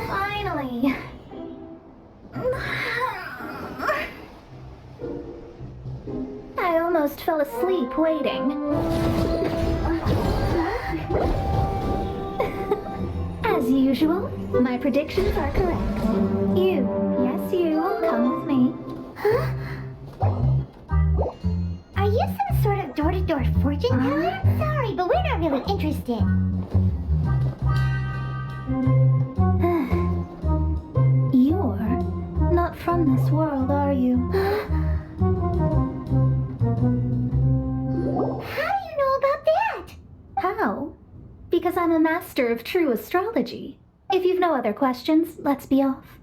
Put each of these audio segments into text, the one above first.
Finally. I almost fell asleep waiting. As usual, my predictions are correct. Yes you, come with me. Are you some sort of door-to-door fortune teller? Sorry, but we're not really interested. You're not from this world, are you? How do you know about that? How? Because I'm a master of true astrology. If you've no other questions, let's be off.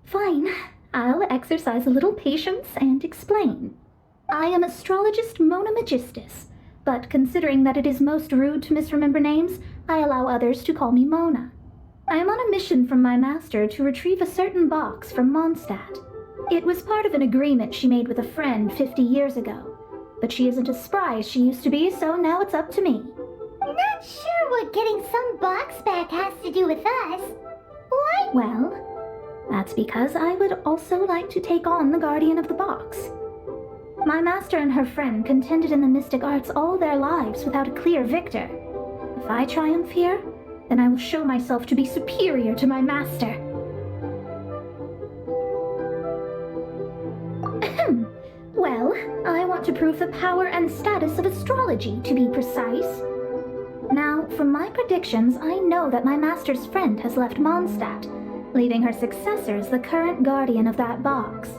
Fine. I'll exercise a little patience and explain. I am astrologist Mona Magistus, but considering that it is most rude to misremember names, I allow others to call me Mona. I am on a mission from my master to retrieve a certain box from Mondstadt. It was part of an agreement she made with a friend 50 years ago, but she isn't as spry as she used to be, so now it's up to me. Not sure what getting some box back has to do with us. Why? Well, that's because I would also like to take on the guardian of the box. My master and her friend contended in the mystic arts all their lives without a clear victor. If I triumph here, then I will show myself to be superior to my master. Well, I want to prove the power and status of astrology, to be precise. Now, from my predictions, I know that my master's friend has left Mondstadt, leaving her successor as the current guardian of that box.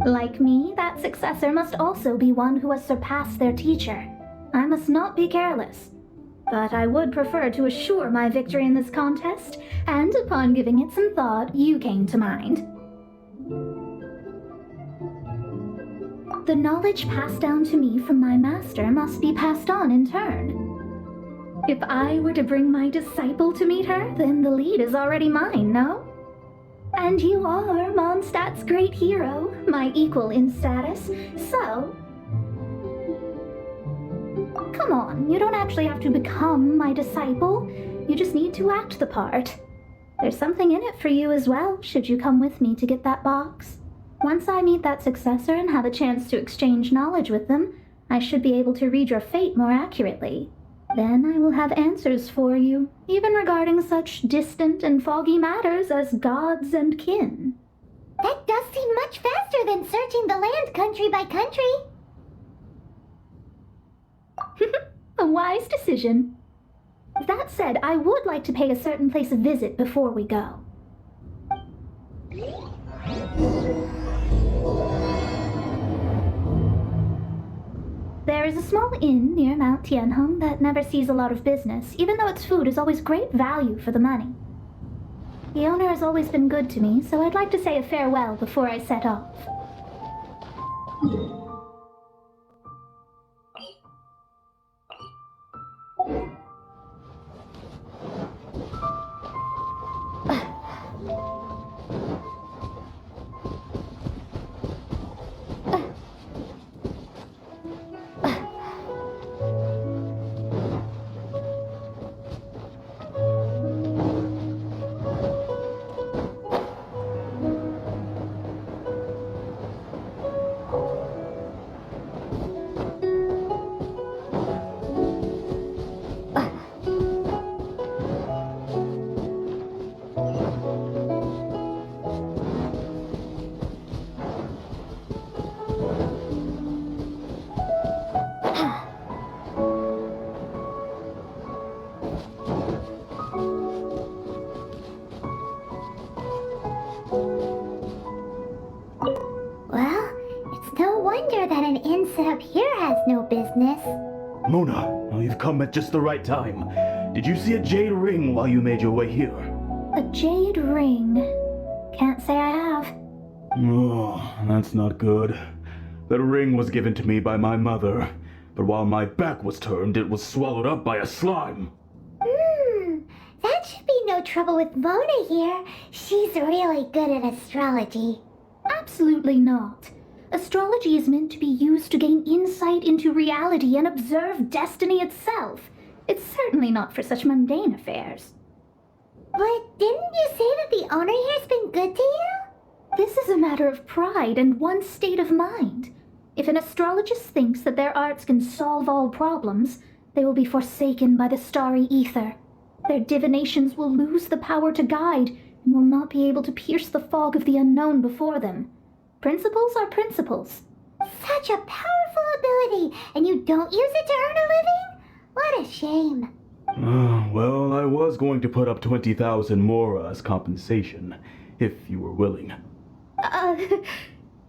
Like me, that successor must also be one who has surpassed their teacher. I must not be careless. But I would prefer to assure my victory in this contest, and upon giving it some thought, you came to mind. The knowledge passed down to me from my master must be passed on in turn. If I were to bring my disciple to meet her, then the lead is already mine, no? And you are Mondstadt's great hero, my equal in status, so... Come on, you don't actually have to become my disciple. You just need to act the part. There's something in it for you as well, should you come with me to get that box. Once I meet that successor and have a chance to exchange knowledge with them, I should be able to read your fate more accurately. Then I will have answers for you, even regarding such distant and foggy matters as gods and kin. That does seem much faster than searching the land country by country. A wise decision. That said, I would like to pay a certain place a visit before we go. There is a small inn near Mount Tianheng that never sees a lot of business, even though its food is always great value for the money. The owner has always been good to me, so I'd like to say a farewell before I set off. That an inn set up here has no business. Mona, now you've come at just the right time. Did you see a jade ring while you made your way here? A jade ring? Can't say I have. Oh, that's not good. The ring was given to me by my mother, but while my back was turned, it was swallowed up by a slime. That should be no trouble with Mona here. She's really good at astrology. Absolutely not. Astrology is meant to be used to gain insight into reality and observe destiny itself. It's certainly not for such mundane affairs. But didn't you say that the owner here's been good to you? This is a matter of pride and one's state of mind. If an astrologist thinks that their arts can solve all problems, they will be forsaken by the starry ether. Their divinations will lose the power to guide and will not be able to pierce the fog of the unknown before them. Principles are principles. Such a powerful ability, and you don't use it to earn a living? What a shame. Well, I was going to put up 20,000 more as compensation, if you were willing.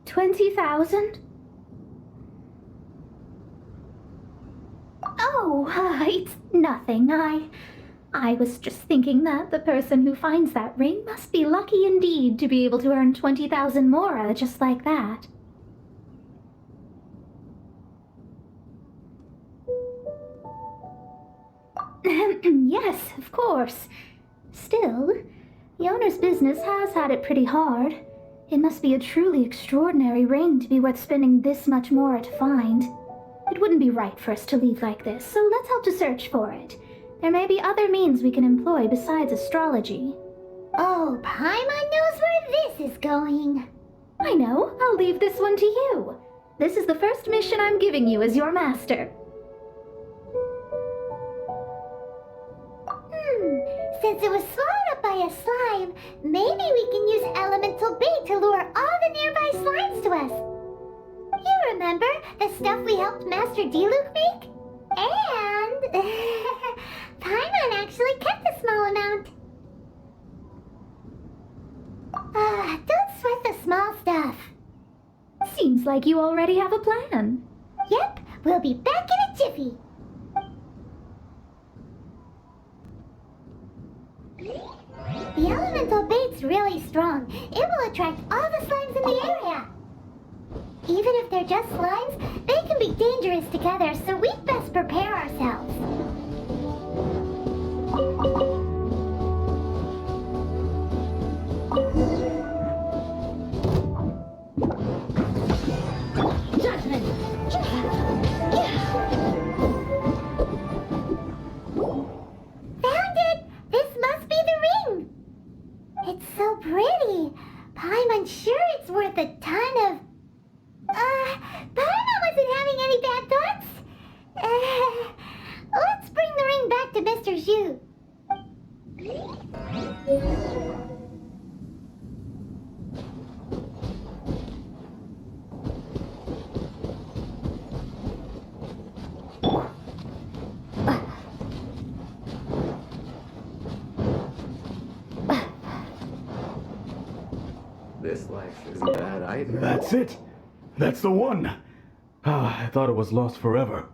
20,000? Oh, it's nothing. I was just thinking that the person who finds that ring must be lucky indeed to be able to earn 20,000 mora just like that. Yes, of course. Still, the owner's business has had it pretty hard. It must be a truly extraordinary ring to be worth spending this much mora to find. It wouldn't be right for us to leave like this, so let's help to search for it. There may be other means we can employ besides astrology. Oh, Paimon knows where this is going. I know. I'll leave this one to you. This is the first mission I'm giving you as your master. Since it was swallowed up by a slime, maybe we can use elemental bait to lure all the nearby slimes to us. You remember the stuff we helped Master Diluc make? And Paimon actually kept a small amount. Don't sweat the small stuff. Seems like you already have a plan. Yep, we'll be back in a jiffy. The elemental bait's really strong. It will attract all the slimes in the area. Even if they're just slimes, they can be dangerous together, so we'd best prepare ourselves. Found it! This must be the ring! It's so pretty. Paimon's sure it's worth a ton of... Paimon wasn't having any bad thoughts. Let's bring the ring back to Mr. Zhu. This life isn't bad either. That's it! That's the one! I thought it was lost forever.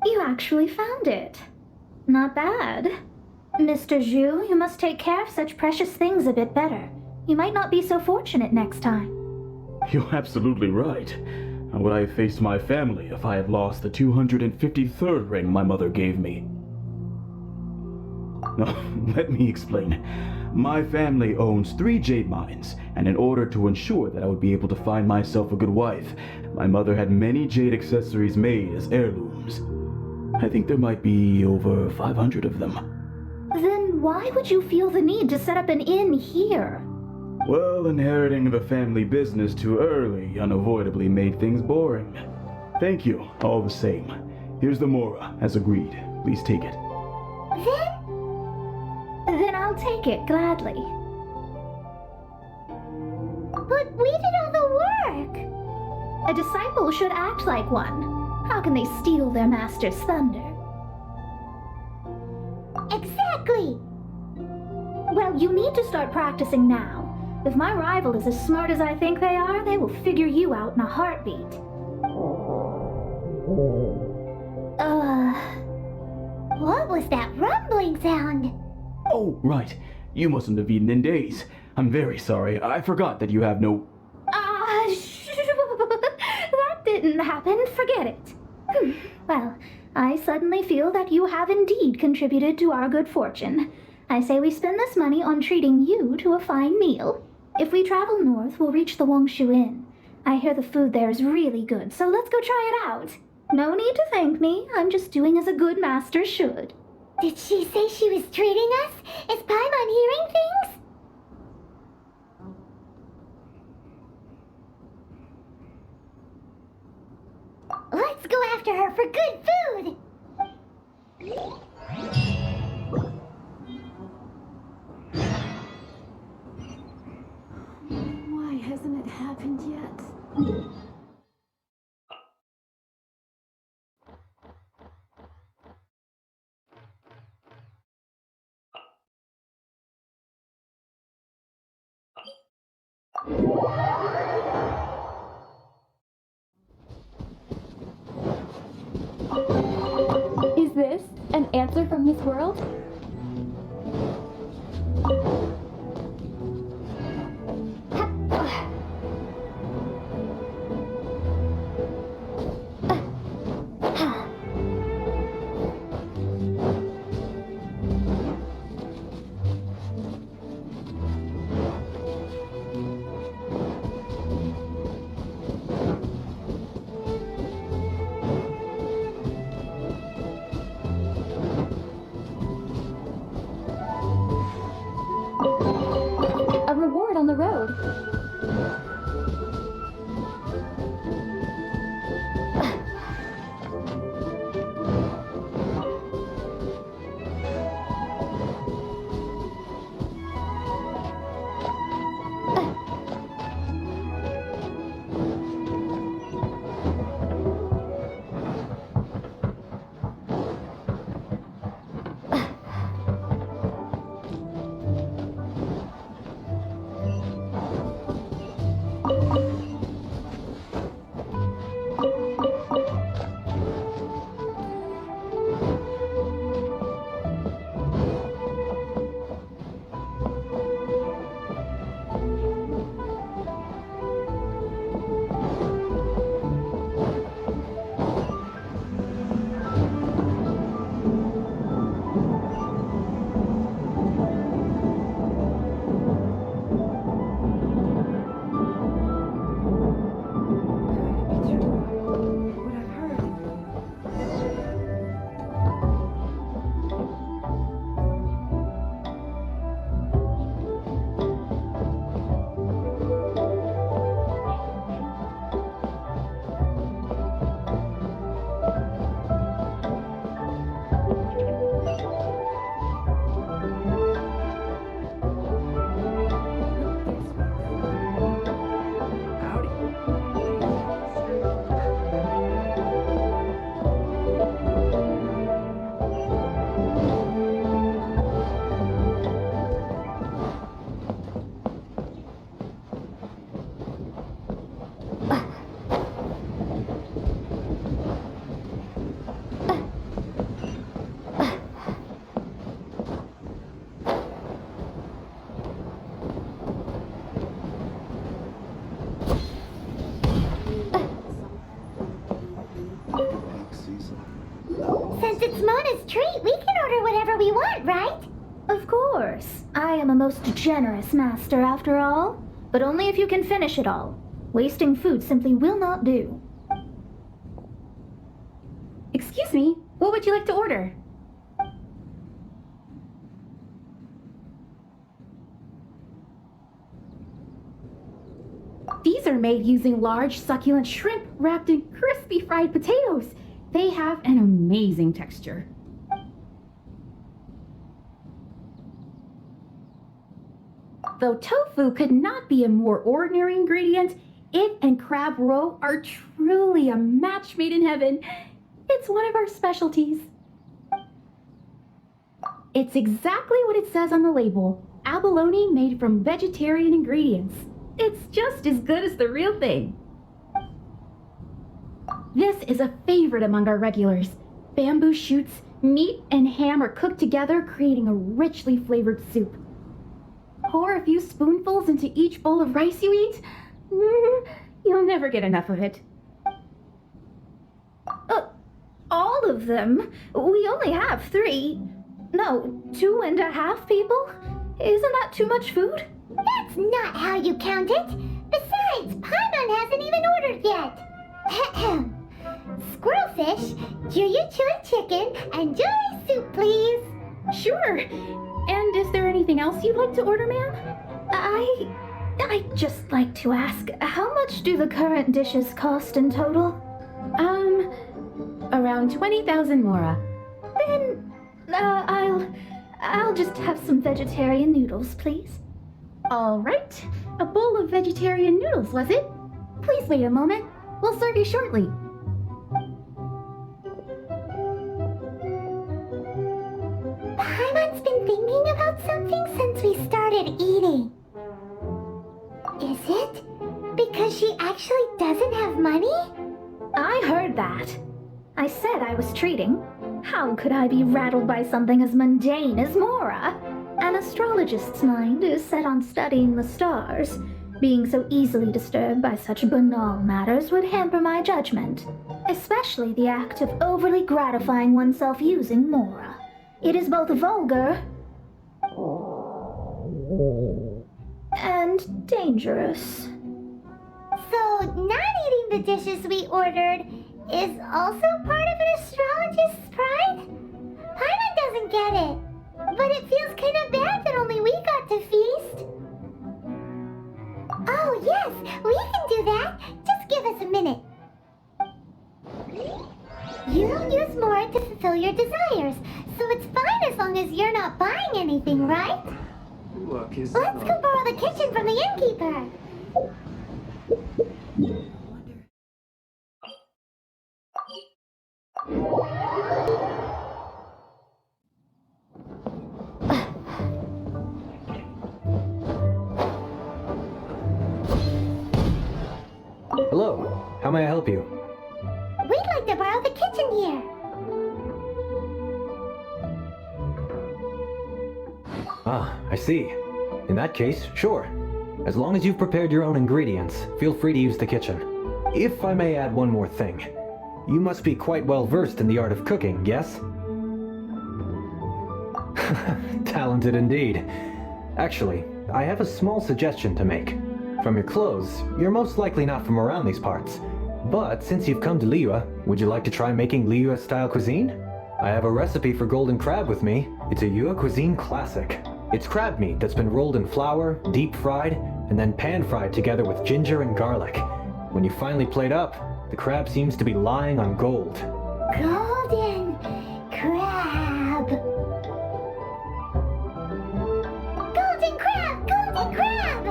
You actually found it. Not bad. Mr. Zhu, you must take care of such precious things a bit better. You might not be so fortunate next time. You're absolutely right. How would I have faced my family if I had lost the 253rd ring my mother gave me? No, let me explain. My family owns 3 jade mines, and in order to ensure that I would be able to find myself a good wife, my mother had many jade accessories made as heirlooms. I think there might be over 500 of them. Then why would you feel the need to set up an inn here? Well, inheriting the family business too early unavoidably made things boring. Thank you, all the same. Here's the mora, as agreed. Please take it. Then I'll take it gladly. But we did all the work. A disciple should act like one. How can they steal their master's thunder? Exactly. Well, you need to start practicing now. If my rival is as smart as I think they are, they will figure you out in a heartbeat. What was that rumbling sound? Oh, right. You mustn't have eaten in days. I'm very sorry. I forgot that you have no... Ah! didn't happen, forget it. Well, I suddenly feel that you have indeed contributed to our good fortune. I say we spend this money on treating you to a fine meal. If we travel north, we'll reach the Wongshu Inn. I hear the food there is really good, so let's go try it out. No need to thank me. I'm just doing as a good master should. Did she say she was treating us? Is Paimon hearing things? Let's go after her for good food! Why hasn't it happened yet? Is this an answer from this world? A reward on the road. Since it's Mona's treat, we can order whatever we want, right? Of course. I am a most generous master, after all. But only if you can finish it all. Wasting food simply will not do. Excuse me, what would you like to order? These are made using large, succulent shrimp wrapped in crispy fried potatoes. They have an amazing texture. Though tofu could not be a more ordinary ingredient, it and crab roe are truly a match made in heaven. It's one of our specialties. It's exactly what it says on the label. Abalone made from vegetarian ingredients. It's just as good as the real thing. This is a favorite among our regulars. Bamboo shoots, meat, and ham are cooked together, creating a richly flavored soup. Pour a few spoonfuls into each bowl of rice you eat. You'll never get enough of it. of them. We only have 3. No, 2.5 people? Isn't that too much food? That's not how you count it. Besides, Paimon hasn't even ordered yet. Ahem. Squirrelfish, Juyu Chewy chicken, and Joy soup, please. Sure. And is there anything else you'd like to order, ma'am? I'd just like to ask, how much do the current dishes cost in total? Around 20,000 mora. Then, I'll just have some vegetarian noodles, please. All right. A bowl of vegetarian noodles, was it? Please wait a moment. We'll serve you shortly. Paimon's been thinking about something since we started eating. Is it because she actually doesn't have money? I heard that. I said I was treating. How could I be rattled by something as mundane as Mora? An astrologist's mind is set on studying the stars. Being so easily disturbed by such banal matters would hamper my judgment, especially the act of overly gratifying oneself using Mora. It is both vulgar and dangerous. So, not eating the dishes we ordered is also part of an astrologist's pride? Paimon doesn't get it, but it feels kind of bad that only we got to feast. Oh, yes, we can do that. Just give us a minute. You don't use more to fulfill your desires, so it's fine as long as you're not buying anything, right? Look, is Let's go borrow the kitchen from the innkeeper. Hello, how may I help you? We'd like to borrow the kitchen here. Ah, I see. In that case, sure. As long as you've prepared your own ingredients, feel free to use the kitchen. If I may add one more thing. You must be quite well versed in the art of cooking, yes? Talented indeed. Actually, I have a small suggestion to make. From your clothes, you're most likely not from around these parts. But since you've come to Liyue, would you like to try making Liyue-style cuisine? I have a recipe for golden crab with me. It's a Yue cuisine classic. It's crab meat that's been rolled in flour, deep fried, and then pan-fried together with ginger and garlic. When you finally plate up, the crab seems to be lying on gold. Golden crab. Golden crab! Golden crab!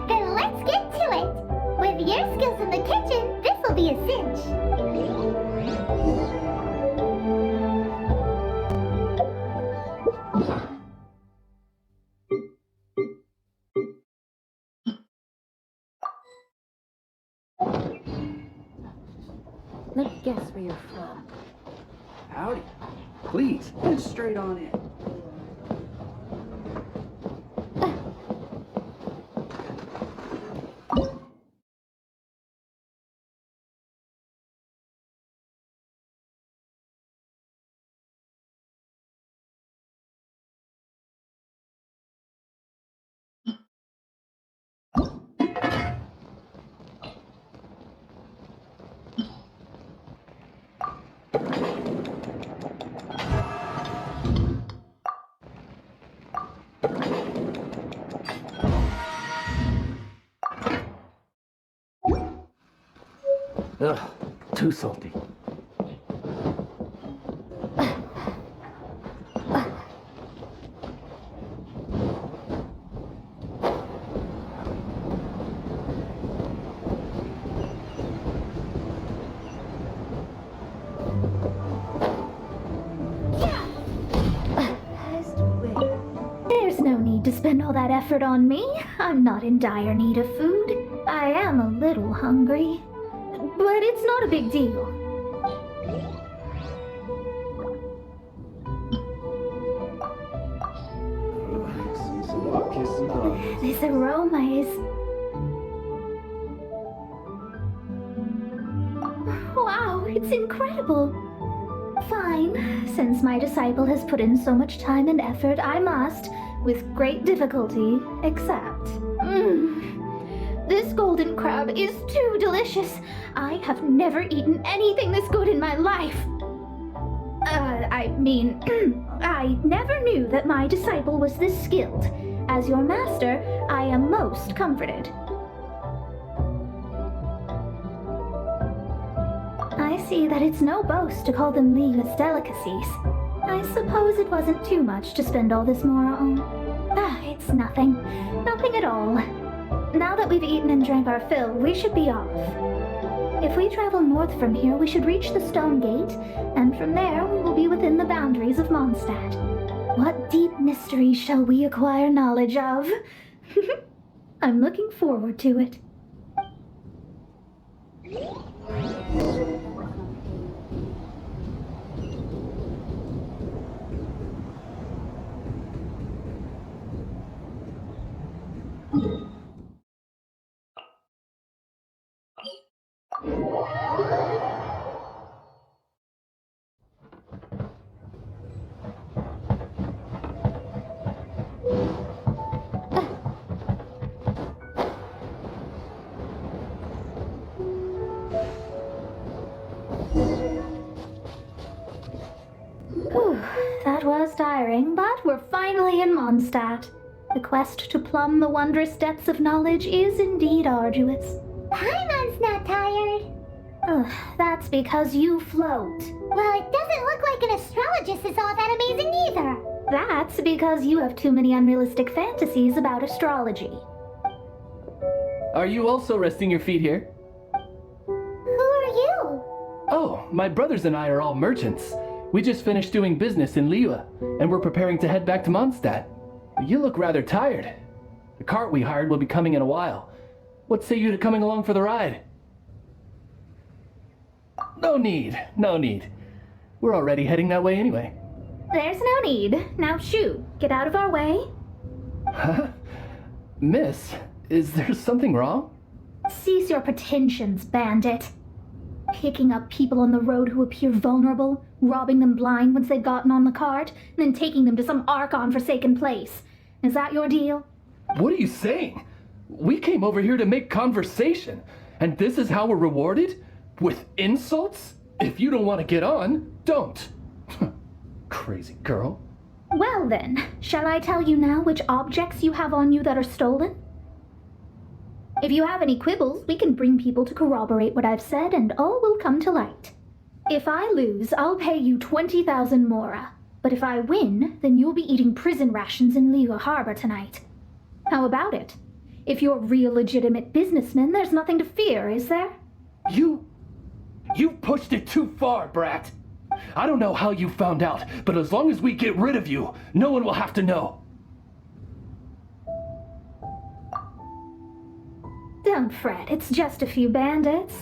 Then let's get to it. With your skills in the kitchen, this will be a cinch. Let's guess where you're from. Howdy. Please, head straight on in. Ugh, too salty. There's no need to spend all that effort on me. I'm not in dire need of food. I am a little hungry. But it's not a big deal. This aroma is... It's incredible. Fine. Since my disciple has put in so much time and effort, I must, with great difficulty, accept. This golden crab is too delicious. I have never eaten anything this good in my life. I never knew that my disciple was this skilled. As your master, I am most comforted. I see that it's no boast to call them League's delicacies. I suppose it wasn't too much to spend all this more on. It's nothing. Nothing at all. Now that we've eaten and drank our fill, we should be off. If we travel north from here, we should reach the Stone Gate, and from there we will be within the boundaries of Mondstadt. What deep mysteries shall we acquire knowledge of? I'm looking forward to it. That was tiring, but we're finally in Mondstadt. The quest to plumb the wondrous depths of knowledge is indeed arduous. Paimon's not tired. That's because you float. Well, it doesn't look like an astrologist is all that amazing either. That's because you have too many unrealistic fantasies about astrology. Are you also resting your feet here? Who are you? Oh, my brothers and I are all merchants. We just finished doing business in Liyue, and we're preparing to head back to Mondstadt. You look rather tired. The cart we hired will be coming in a while. What say you to coming along for the ride? No need. We're already heading that way anyway. There's no need. Now shoo, get out of our way. Huh? Miss, is there something wrong? Cease your pretensions, bandit. Picking up people on the road who appear vulnerable, robbing them blind once they've gotten on the cart, and then taking them to some Archon-forsaken place. Is that your deal? What are you saying? We came over here to make conversation, and this is how we're rewarded? With insults? If you don't want to get on, don't. Crazy girl. Well then, shall I tell you now which objects you have on you that are stolen? If you have any quibbles, we can bring people to corroborate what I've said, and all will come to light. If I lose, I'll pay you 20,000 mora. But if I win, then you'll be eating prison rations in Liyue Harbor tonight. How about it? If you're real legitimate businessmen, there's nothing to fear, is there? You pushed it too far, brat. I don't know how you found out, but as long as we get rid of you, no one will have to know. Don't fret, it's just a few bandits.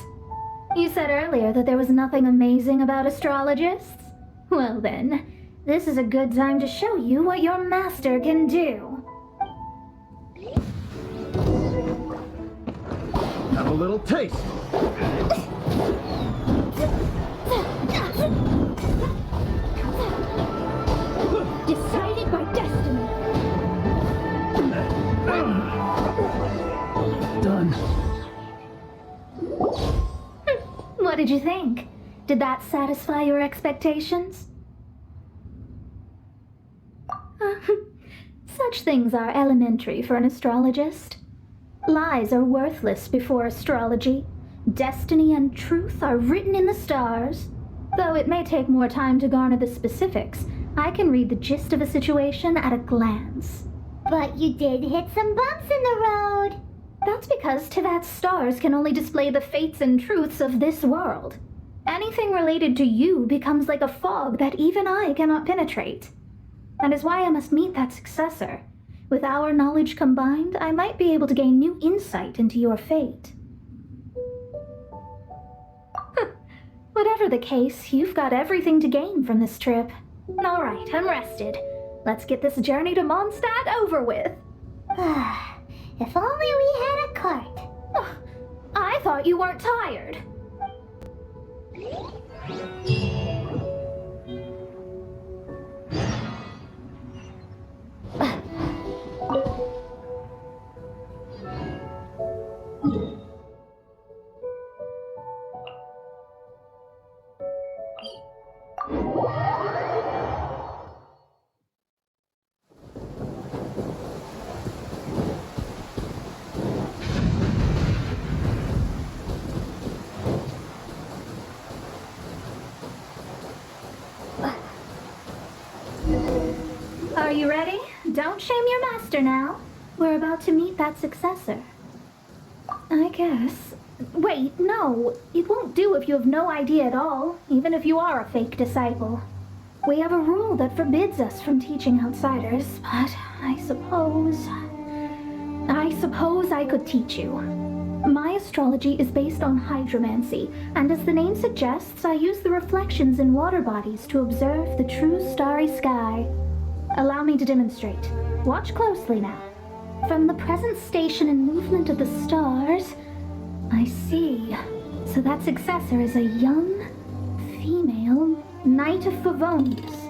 You said earlier that there was nothing amazing about astrologists? Well then, this is a good time to show you what your master can do. Have a little taste. Decided by destiny. Done. What did you think? Did that satisfy your expectations? Such things are elementary for an astrologist. Lies are worthless before astrology. Destiny and truth are written in the stars. Though it may take more time to garner the specifics, I can read the gist of a situation at a glance. But you did hit some bumps in the road. That's because Tevat's stars can only display the fates and truths of this world. Anything related to you becomes like a fog that even I cannot penetrate. That is why I must meet that successor. With our knowledge combined, I might be able to gain new insight into your fate. Whatever the case, you've got everything to gain from this trip. All right, I'm rested. Let's get this journey to Mondstadt over with. If only we had a cart. I thought you weren't tired. Are you ready? Don't shame your master now. We're about to meet that successor. I guess. Wait, no. It won't do if you have no idea at all, even if you are a fake disciple. We have a rule that forbids us from teaching outsiders, but I suppose I could teach you. My astrology is based on hydromancy, and as the name suggests, I use the reflections in water bodies to observe the true starry sky. Allow me to demonstrate. Watch closely now. From the present station and movement of the stars, I see. So that successor is a young, female Knight of Favonius.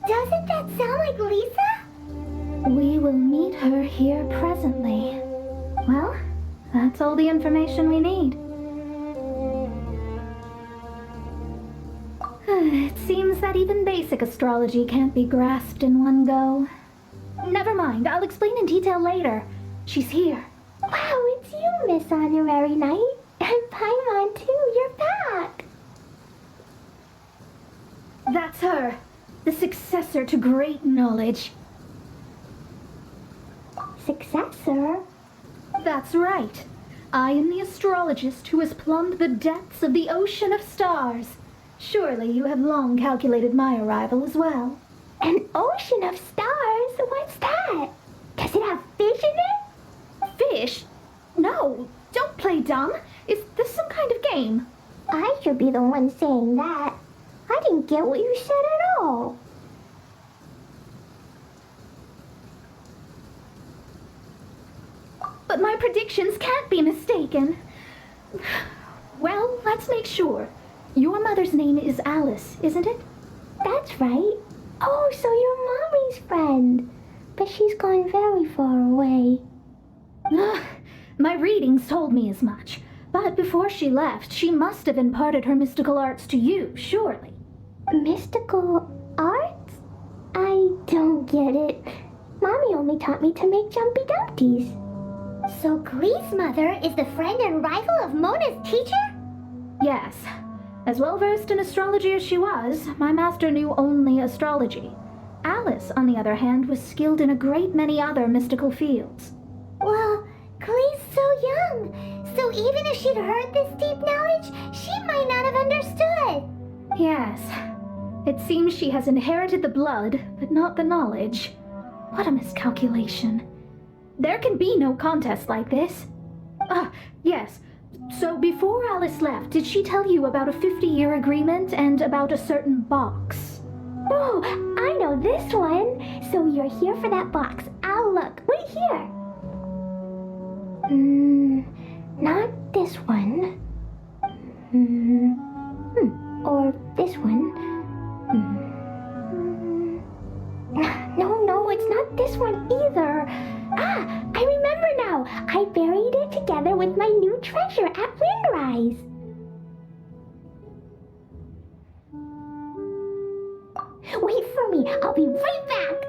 Doesn't that sound like Lisa? We will meet her here presently. Well, that's all the information we need. It seems that even basic astrology can't be grasped in one go. Never mind, I'll explain in detail later. She's here. Wow, it's you, Miss Honorary Knight. And Paimon, too, you're back. That's her, the successor to great knowledge. Successor? That's right. I am the astrologist who has plumbed the depths of the ocean of stars. Surely you have long calculated my arrival as well. An ocean of stars? What's that? Does it have fish in it? Fish? No, don't play dumb. Is this some kind of game? I should be the one saying that. I didn't get what you said at all. But my predictions can't be mistaken. Well, let's make sure. Your mother's name is Alice, isn't it? That's right. Oh, so you're Mommy's friend. But she's gone very far away. My readings told me as much. But before she left, she must have imparted her mystical arts to you, surely. Mystical arts? I don't get it. Mommy only taught me to make jumpy dumpties. So Glee's mother is the friend and rival of Mona's teacher? Yes. As well versed in astrology as she was, my master knew only astrology. Alice, on the other hand, was skilled in a great many other mystical fields. Well, Glee's so young, so even if she'd heard this deep knowledge, she might not have understood. Yes. It seems she has inherited the blood, but not the knowledge. What a miscalculation. There can be no contest like this. Yes. So before Alice left, did she tell you about a 50-year agreement and about a certain box? Oh, I know this one. So you're here for that box. I'll look. Wait here. Not this one. Or this one. No, it's not this one either. I remember now. I buried it together with my new treasure at Windrise. Wait for me. I'll be right back.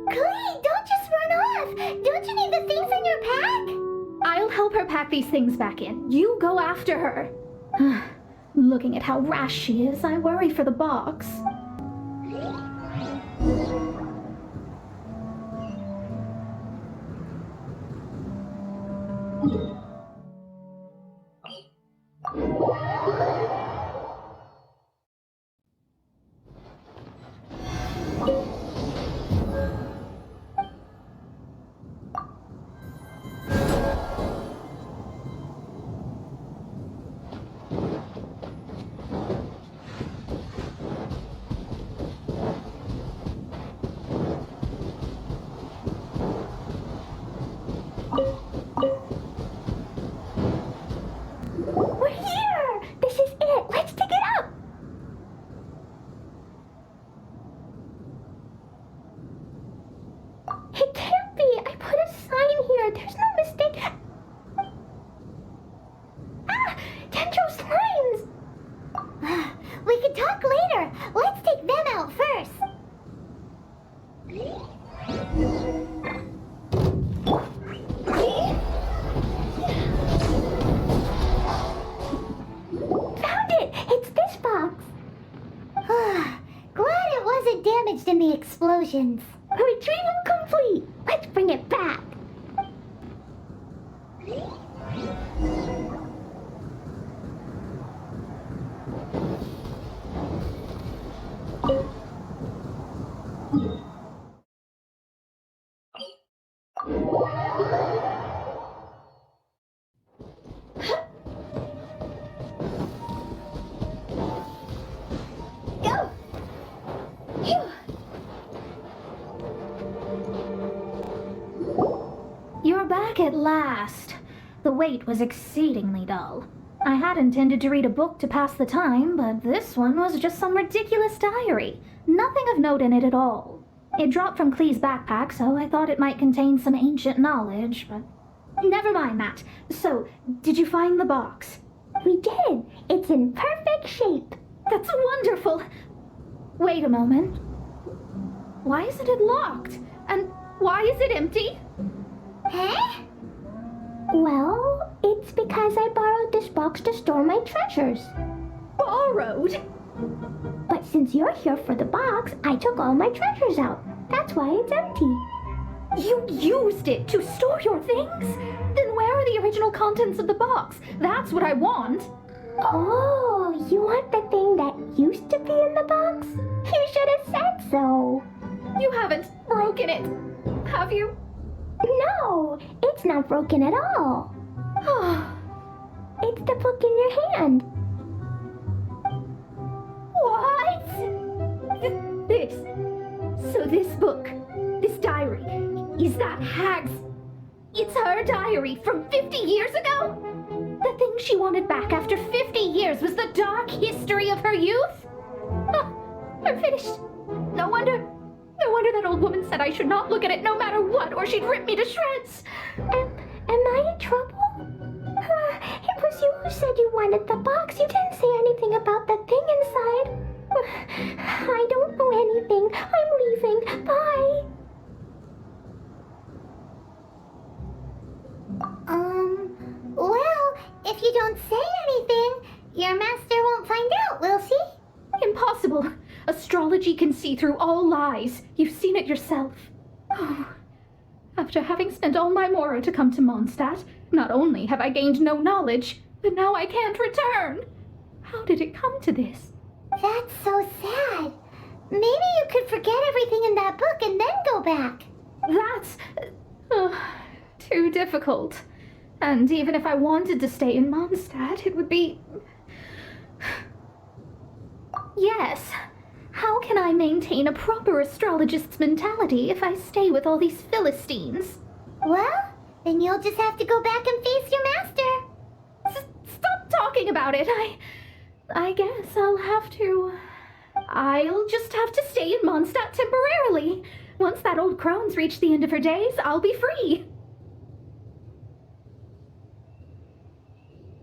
Glee, don't just run off. Don't you need the things in your pack? I'll help her pack these things back in. You go after her. Looking at how rash she is, I worry for the box. illusions. Retrieval complete! Let's bring it back. Go! Phew. You're back at last. The wait was exceedingly dull. I had intended to read a book to pass the time, but this one was just some ridiculous diary. Nothing of note in it at all. It dropped from Clee's backpack, so I thought it might contain some ancient knowledge, but... Never mind that. So, did you find the box? We did. It's in perfect shape. That's wonderful! Wait a moment. Why isn't it locked? And why is it empty? Huh? Well, it's because I borrowed this box to store my treasures. Borrowed? But since you're here for the box, I took all my treasures out. That's why it's empty. You used it to store your things? Then where are the original contents of the box? That's what I want. Oh, you want the thing that used to be in the box? You should have said so. You haven't broken it, have you? No, it's not broken at all. Oh, It's the book in your hand. what? This. So this book, this diary, is that Hag's? It's her diary from 50 years ago? The thing she wanted back after 50 years was the dark history of her youth? I'm finished. No wonder that old woman said I should not look at it no matter what, or she'd rip me to shreds. Am I in trouble? It was you who said you wanted the box. You didn't say anything about the thing inside. I don't know anything. I'm leaving. Bye. Well, if you don't say anything, your master won't find out, will she? Impossible. Astrology can see through all lies. You've seen it yourself. Oh. After having spent all my mora to come to Mondstadt, not only have I gained no knowledge, but now I can't return. How did it come to this? That's so sad. Maybe you could forget everything in that book and then go back. That's too difficult. And even if I wanted to stay in Mondstadt, it would be... Yes. How can I maintain a proper astrologist's mentality if I stay with all these Philistines? Well, then you'll just have to go back and face your master. Stop talking about it. I guess I'll just have to stay in Mondstadt temporarily. Once that old crone's reached the end of her days, I'll be free.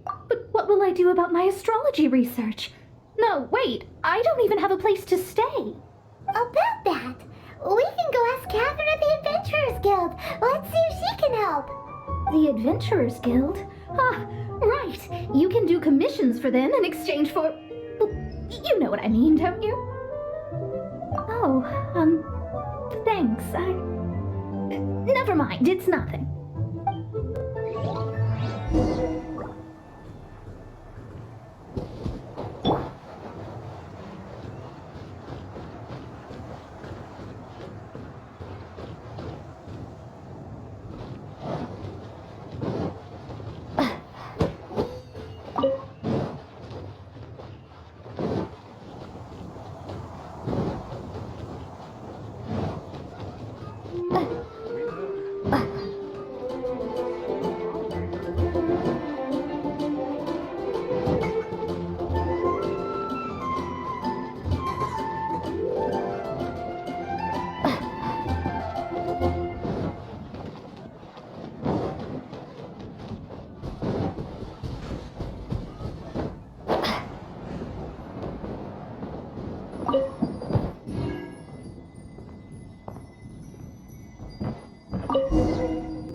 But what will I do about my astrology research? No, wait, I don't even have a place to stay. About that, we can go ask Catherine at the Adventurers Guild. Let's see if she can help. The Adventurers Guild? Ah, right. You can do commissions for them in exchange for... You know what I mean, don't you? Oh, thanks. Never mind, it's nothing.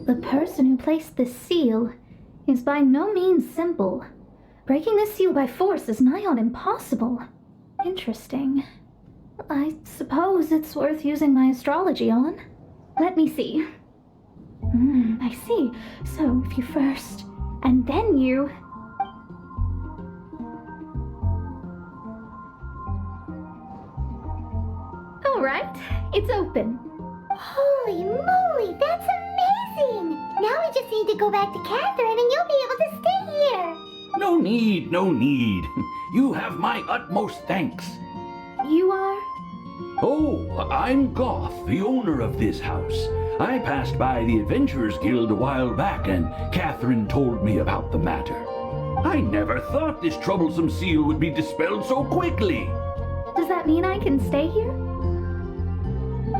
The person who placed this seal is by no means simple. Breaking this seal by force is nigh on impossible. Interesting. I suppose it's worth using my astrology on. Let me see. I see. So if you first, and then you... All right, it's open. Holy moly, that's amazing! Now we just need to go back to Catherine and you'll be able to stay here. No need, no need. You have my utmost thanks. You are? Oh, I'm Goth, the owner of this house. I passed by the Adventurers Guild a while back and Catherine told me about the matter. I never thought this troublesome seal would be dispelled so quickly. Does that mean I can stay here?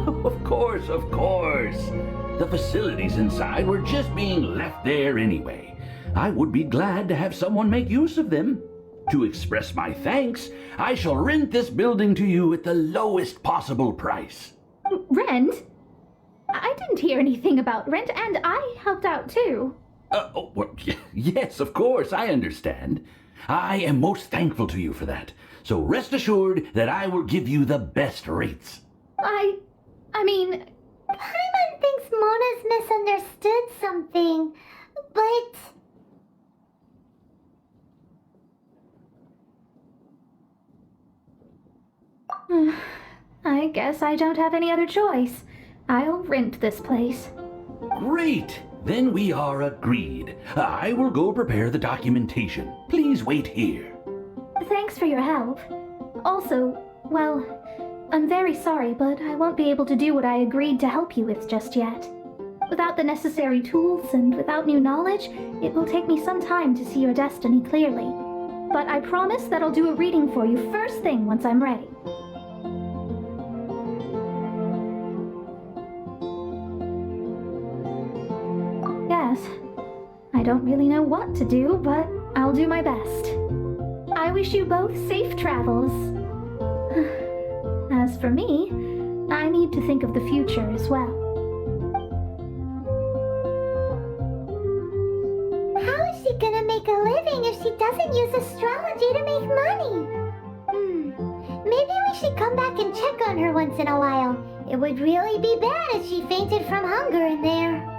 Of course, of course. The facilities inside were just being left there anyway. I would be glad to have someone make use of them. To express my thanks, I shall rent this building to you at the lowest possible price. Rent? I didn't hear anything about rent, and I helped out too. Yes, of course, I understand. I am most thankful to you for that. So rest assured that I will give you the best rates. I mean... Paimon thinks Mona's misunderstood something, but... I guess I don't have any other choice. I'll rent this place. Great! Then we are agreed. I will go prepare the documentation. Please wait here. Thanks for your help. Also, well, I'm very sorry, but I won't be able to do what I agreed to help you with just yet. Without the necessary tools and without new knowledge, it will take me some time to see your destiny clearly. But I promise that I'll do a reading for you first thing once I'm ready. Yes, I don't really know what to do, but I'll do my best. I wish you both safe travels. As for me, I need to think of the future as well. How is she gonna make a living if she doesn't use astrology to make money? Maybe we should come back and check on her once in a while. It would really be bad if she fainted from hunger in there.